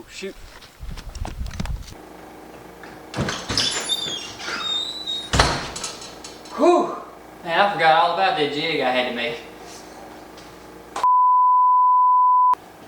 Oh shoot. Whew! Man, I forgot all about that jig I had to make.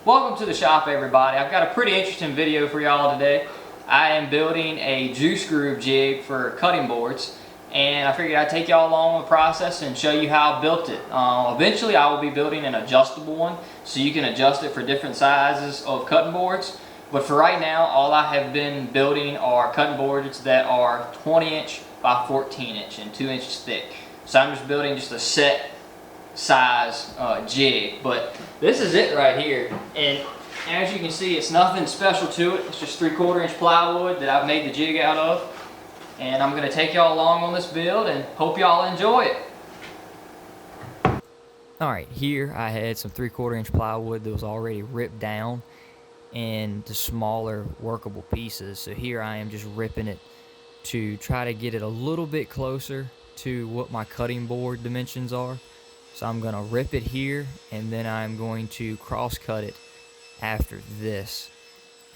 Welcome to the shop, everybody. I've got a pretty interesting video for y'all today. I am building a juice groove jig for cutting boards, and I figured I'd take y'all along the process and show you how I built it. Eventually I will be building an adjustable one so you can adjust it for different sizes of cutting boards. But for right now, all I have been building are cutting boards that are 20 inch by 14 inch and 2 inches thick. So I'm just building just a set size jig, but this is it right here. And as you can see, it's nothing special to it. It's just 3/4 inch plywood that I've made the jig out of. And I'm going to take y'all along on this build and hope y'all enjoy it. Alright, here I had some 3/4 inch plywood that was already ripped down into smaller workable pieces. So here I am just ripping it to try to get it a little bit closer to what my cutting board dimensions are. So I'm going to rip it here, and then I'm going to cross cut it after this,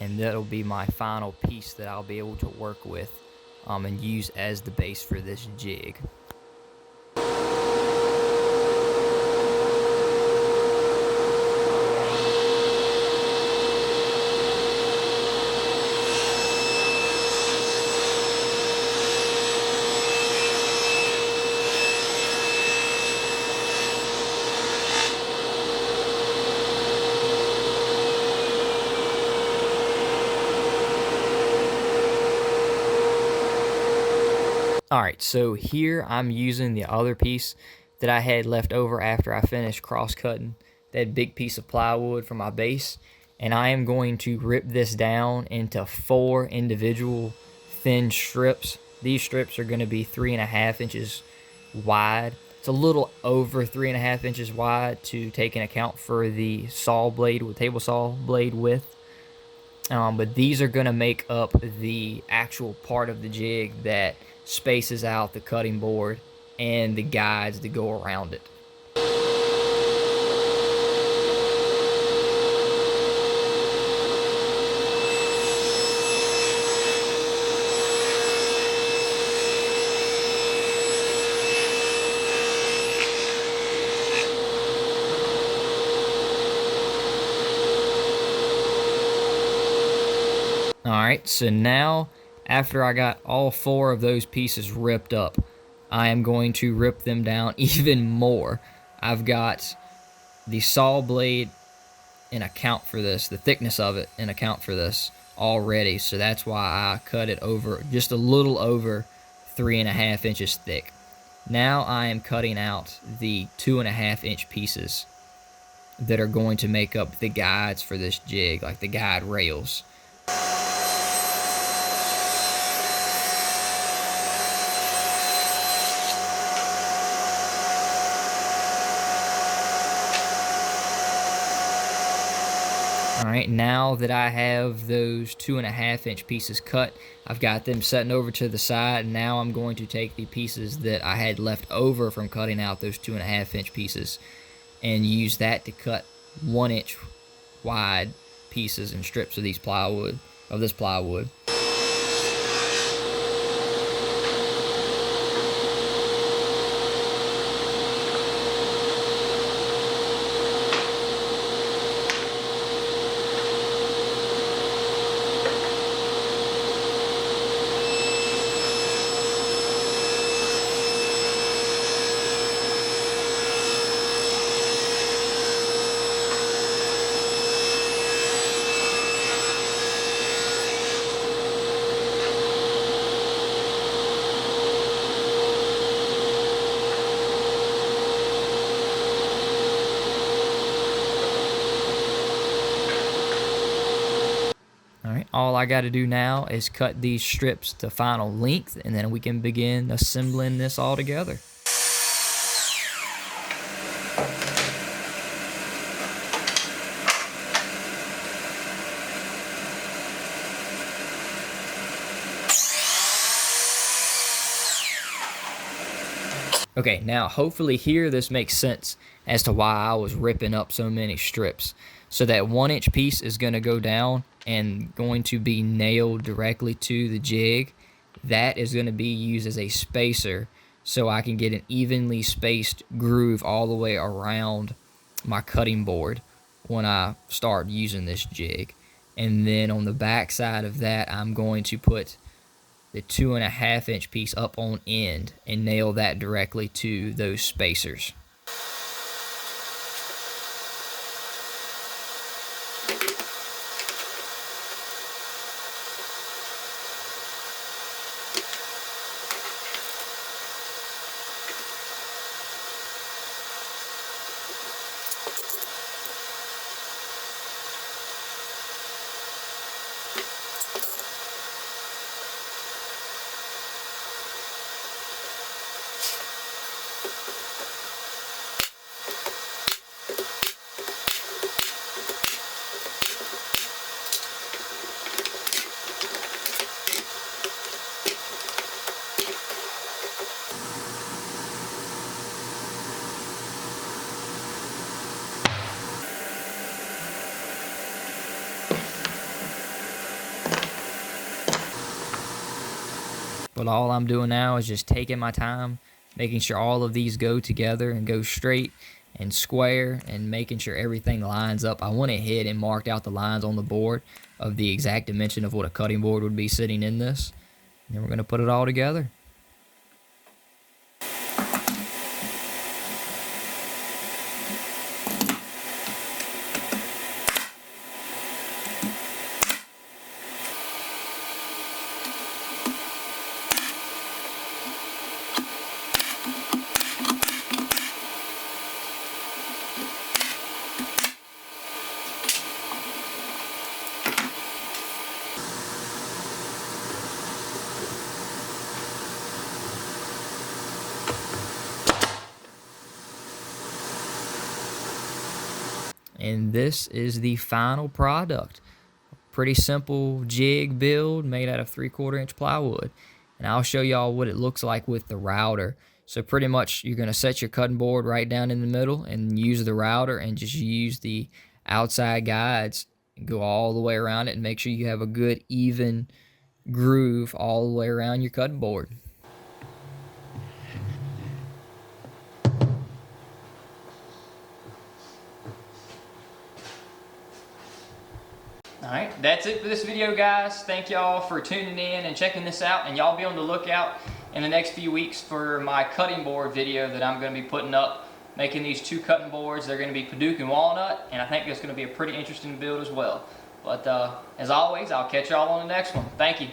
and that'll be my final piece that I'll be able to work with and use as the base for this jig. Alright, so here I'm using the other piece that I had left over after I finished cross-cutting that big piece of plywood for my base, and I am going to rip this down into 4 individual thin strips. These strips are going to be 3.5 inches wide. It's a little over 3.5 inches wide to take into account for the saw blade, with table saw blade width. But these are going to make up the actual part of the jig that spaces out the cutting board and the guides that go around it. Alright, so now after I got all 4 of those pieces ripped up, I am going to rip them down even more. I've got the saw blade in account for this, the thickness of it in account for this already, so that's why I cut it over just a little over 3.5 inches thick. Now I am cutting out the 2.5 inch pieces that are going to make up the guides for this jig, like the guide rails. Alright, now that I have those 2.5 inch pieces cut, I've got them setting over to the side. Now I'm going to take the pieces that I had left over from cutting out those 2.5 inch pieces and use that to cut 1 inch wide pieces and strips of this plywood. Alright, all I got to do now is cut these strips to final length, and then we can begin assembling this all together. Okay, now hopefully here this makes sense as to why I was ripping up so many strips. So that 1 inch piece is going to go down and going to be nailed directly to the jig, that is going to be used as a spacer so I can get an evenly spaced groove all the way around my cutting board when I start using this jig. And then on the back side of that, I'm going to put the 2.5 inch piece up on end and nail that directly to those spacers. But all I'm doing now is just taking my time, making sure all of these go together and go straight and square, and making sure everything lines up. I went ahead and marked out the lines on the board of the exact dimension of what a cutting board would be sitting in this. And then we're going to put it all together. And this is the final product. Pretty simple jig build made out of 3/4 inch plywood. And I'll show y'all what it looks like with the router. So pretty much you're going to set your cutting board right down in the middle and use the router and just use the outside guides and go all the way around it and make sure you have a good even groove all the way around your cutting board. Alright, that's it for this video, guys. Thank y'all for tuning in and checking this out, and y'all be on the lookout in the next few weeks for my cutting board video that I'm going to be putting up, making these 2 cutting boards. They're going to be Padauk and walnut, and I think it's going to be a pretty interesting build as well. But as always, I'll catch y'all on the next one. Thank you.